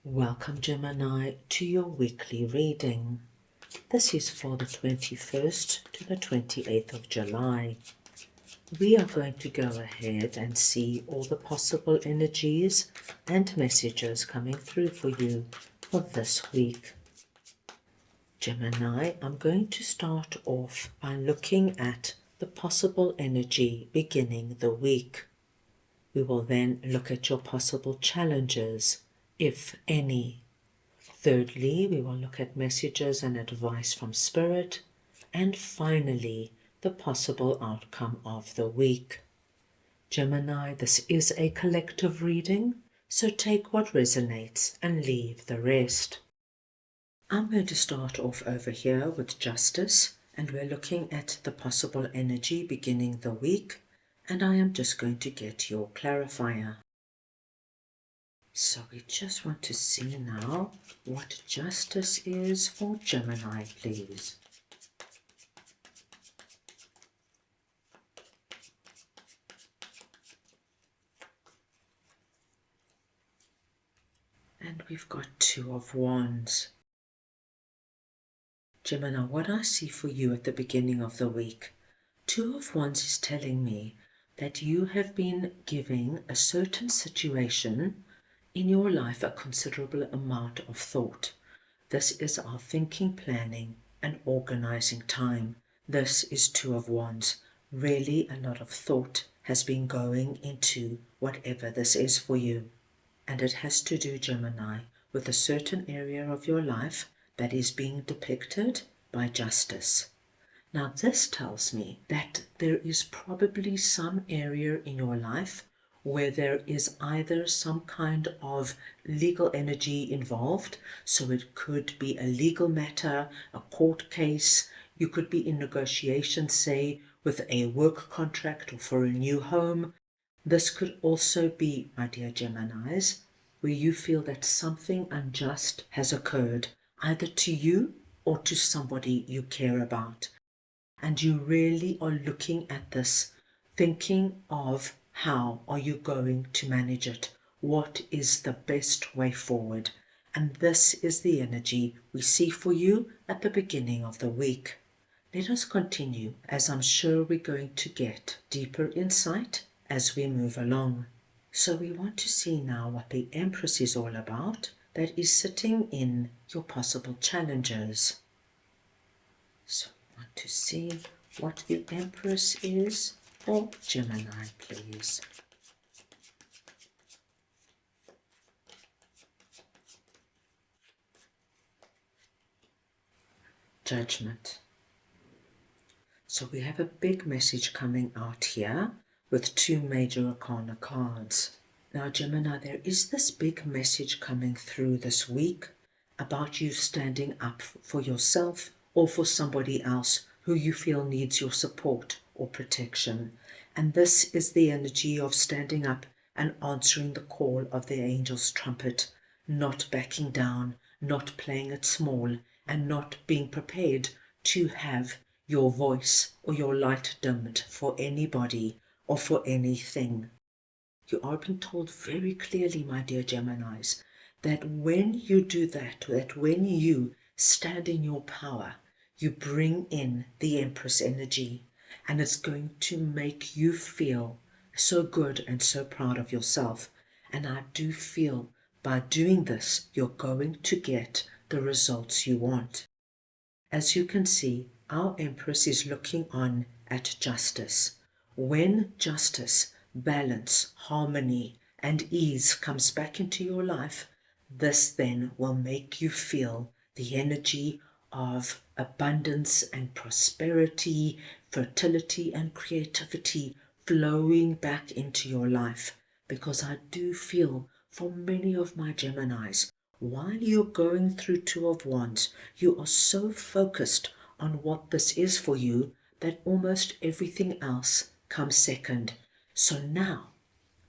Welcome, Gemini, to your weekly reading. This is for the 21st to the 28th of July. We are going to go ahead and see all the possible energies and messages coming through for you for this week. Gemini, I'm going to start off by looking at the possible energy beginning the week. We will then look at your possible challenges, if any. Thirdly, we will look at messages and advice from Spirit. And finally, the possible outcome of the week. Gemini, this is a collective reading, so take what resonates and leave the rest. I'm going to start off over here with Justice, and we're looking at the possible energy beginning the week, and I am just going to get your clarifier. So we just want to see now what Justice is for Gemini, please. And we've got Two of Wands. Gemini, what I see for you at the beginning of the week, Two of Wands is telling me that you have been giving a certain situation in your life a considerable amount of thought. This is our thinking, planning, and organizing time. This is Two of Wands. Really a lot of thought has been going into whatever this is for you. And it has to do, Gemini, with a certain area of your life that is being depicted by Justice. Now this tells me that there is probably some area in your life where there is either some kind of legal energy involved, so it could be a legal matter, a court case, you could be in negotiations, say, with a work contract or for a new home. This could also be, my dear Geminis, where you feel that something unjust has occurred, either to you or to somebody you care about. And you really are looking at this, thinking of how are you going to manage it? What is the best way forward? And this is the energy we see for you at the beginning of the week. Let us continue, as I'm sure we're going to get deeper insight as we move along. So we want to see now what the Empress is all about, that is sitting in your possible challenges. So we want to see what the Empress is for Gemini, please. Judgment. So we have a big message coming out here with two major arcana cards. Now, Gemini, there is this big message coming through this week about you standing up for yourself or for somebody else who you feel needs your support or protection. And this is the energy of standing up and answering the call of the angel's trumpet, not backing down, not playing it small, and not being prepared to have your voice or your light dimmed for anybody or for anything. You are being told very clearly, my dear Geminis, that when you do that when you stand in your power, you bring in the Empress energy, and it's going to make you feel so good and so proud of yourself. And I do feel by doing this, you're going to get the results you want. As you can see, our Empress is looking on at Justice. When justice, balance, harmony, and ease comes back into your life, this then will make you feel the energy of abundance and prosperity, fertility and creativity flowing back into your life. Because I do feel for many of my Geminis, while you're going through Two of Wands, you are so focused on what this is for you that almost everything else comes second. So now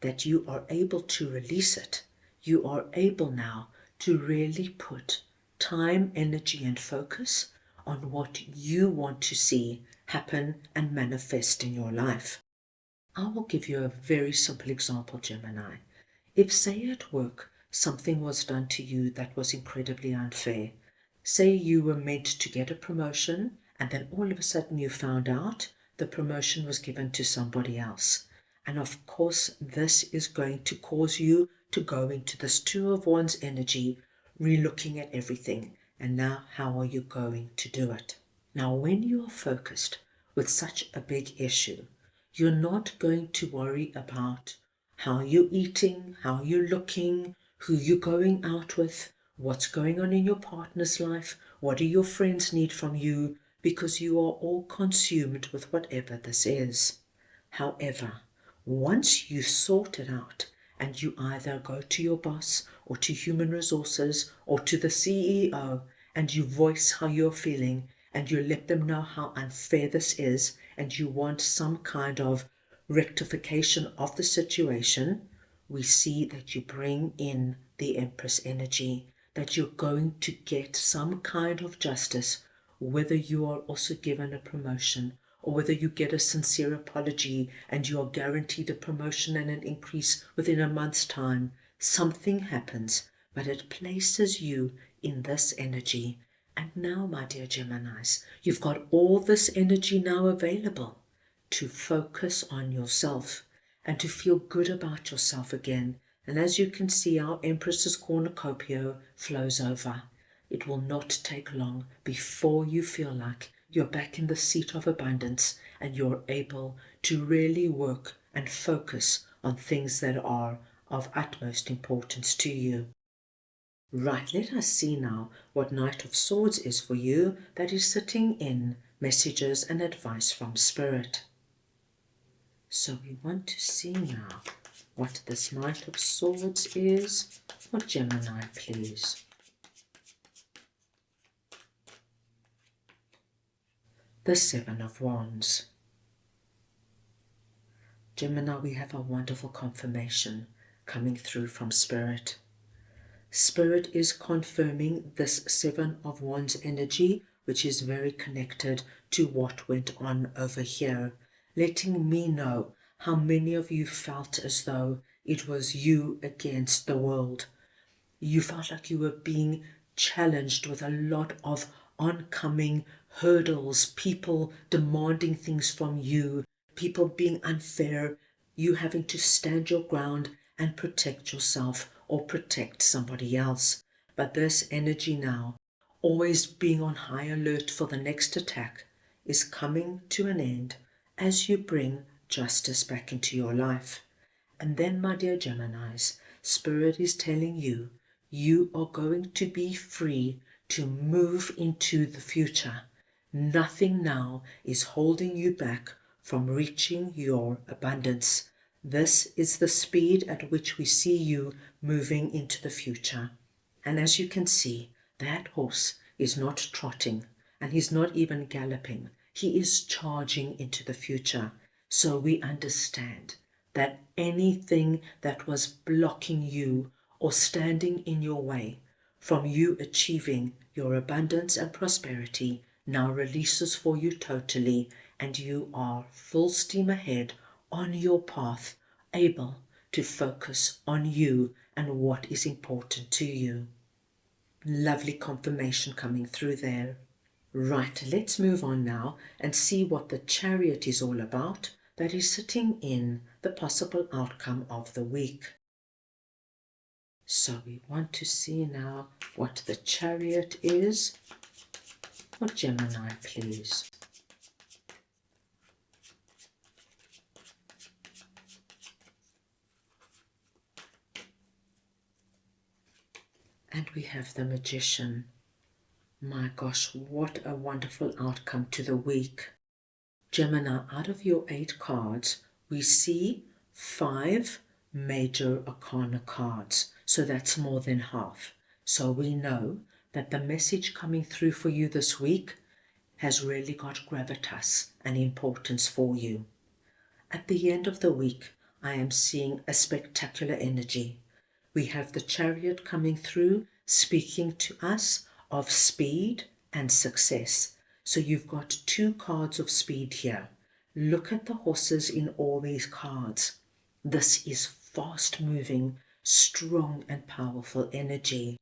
that you are able to release it, you are able now to really put time, energy, and focus on what you want to see happen and manifest in your life. I will give you a very simple example, Gemini. If, say, at work, something was done to you that was incredibly unfair. Say you were meant to get a promotion and then all of a sudden you found out the promotion was given to somebody else. And of course, this is going to cause you to go into this Two of Wands energy, re-looking at everything. And now, how are you going to do it? Now, when you are focused with such a big issue, you're not going to worry about how you're eating, how you're looking, who you're going out with, what's going on in your partner's life, what do your friends need from you, because you are all consumed with whatever this is. However, once you sort it out and you either go to your boss or to human resources or to the CEO and you voice how you're feeling and you let them know how unfair this is and you want some kind of rectification of the situation, we see that you bring in the Empress energy, that you're going to get some kind of justice, whether you are also given a promotion or whether you get a sincere apology and you are guaranteed a promotion and an increase within a month's time. Something happens, but it places you in this energy. And now, my dear Geminis, you've got all this energy now available to focus on yourself and to feel good about yourself again. And as you can see, our Empress's cornucopia flows over. It will not take long before you feel like you're back in the seat of abundance and you're able to really work and focus on things that are of utmost importance to you. Right, let us see now what Knight of Swords is for you that is sitting in messages and advice from Spirit. So we want to see now what this Knight of Swords is for Gemini, please. The Seven of Wands. Gemini, we have a wonderful confirmation coming through from Spirit. Spirit is confirming this Seven of Wands energy, which is very connected to what went on over here, letting me know how many of you felt as though it was you against the world. You felt like you were being challenged with a lot of oncoming hurdles, people demanding things from you, people being unfair, you having to stand your ground and protect yourself or protect somebody else. But this energy now, always being on high alert for the next attack, is coming to an end as you bring justice back into your life. And then, my dear Geminis, Spirit is telling you, you are going to be free to move into the future. Nothing now is holding you back from reaching your abundance. This is the speed at which we see you moving into the future. And as you can see, that horse is not trotting and he's not even galloping. He is charging into the future. So we understand that anything that was blocking you or standing in your way from you achieving your abundance and prosperity now releases for you totally, and you are full steam ahead on your path, able to focus on you and what is important to you. Lovely confirmation coming through there. Right, let's move on now and see what the Chariot is all about that is sitting in the possible outcome of the week. So we want to see now what the Chariot is for Gemini, please. And we have the Magician. My gosh, what a wonderful outcome to the week. Gemini, out of your 8 cards, we see 5 major arcana cards. So that's more than half. So we know that the message coming through for you this week has really got gravitas and importance for you. At the end of the week, I am seeing a spectacular energy. We have the Chariot coming through, speaking to us of speed and success. So you've got 2 cards of speed here. Look at the horses in all these cards. This is fast moving, strong and powerful energy.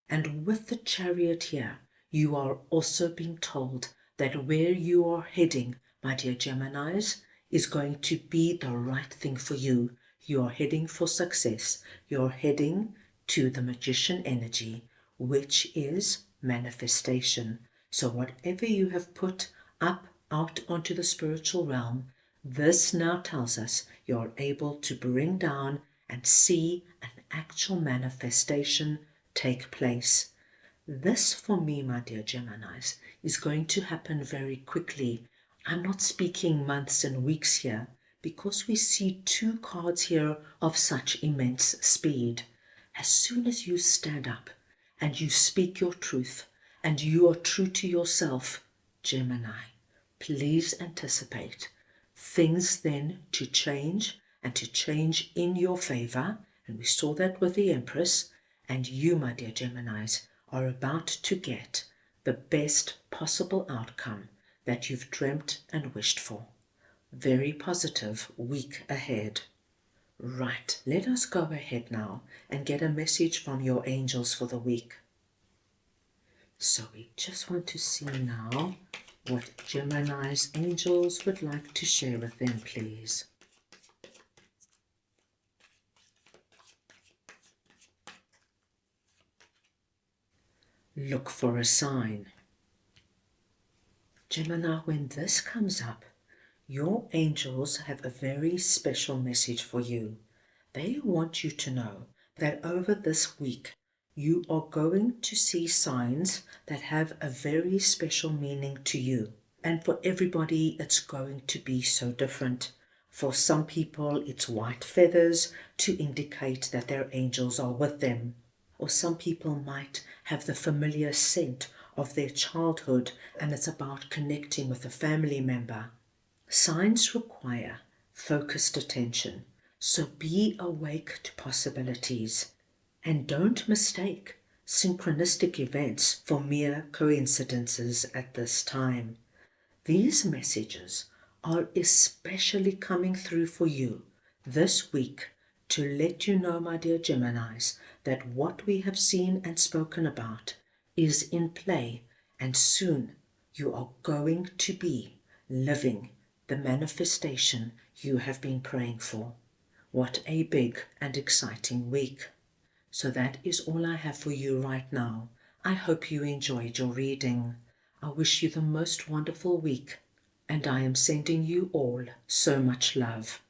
And with the Chariot here, you are also being told that where you are heading, my dear Geminis, is going to be the right thing for you. You are heading for success. You're heading to the Magician energy, which is manifestation. So whatever you have put up out onto the spiritual realm, this now tells us you're able to bring down and see an actual manifestation take place. This, for me, my dear Geminis, is going to happen very quickly. I'm not speaking months and weeks here, because we see two cards here of such immense speed. As soon as you stand up and you speak your truth and you are true to yourself, Gemini, please anticipate things then to change and to change in your favor. And we saw that with the Empress. And you, my dear Geminis, are about to get the best possible outcome that you've dreamt and wished for. Very positive week ahead. Right, let us go ahead now and get a message from your angels for the week. So we just want to see now what Gemini's angels would like to share with them, please. Look for a sign. Gemini, when this comes up, your angels have a very special message for you. They want you to know that over this week, you are going to see signs that have a very special meaning to you. And for everybody, it's going to be so different. For some people, it's white feathers to indicate that their angels are with them. Or some people might have the familiar scent of their childhood, and it's about connecting with a family member. Signs require focused attention, so be awake to possibilities. And don't mistake synchronistic events for mere coincidences at this time. These messages are especially coming through for you this week to let you know, my dear Geminis, that what we have seen and spoken about is in play, and soon you are going to be living the manifestation you have been praying for. What a big and exciting week. So that is all I have for you right now. I hope you enjoyed your reading. I wish you the most wonderful week, and I am sending you all so much love.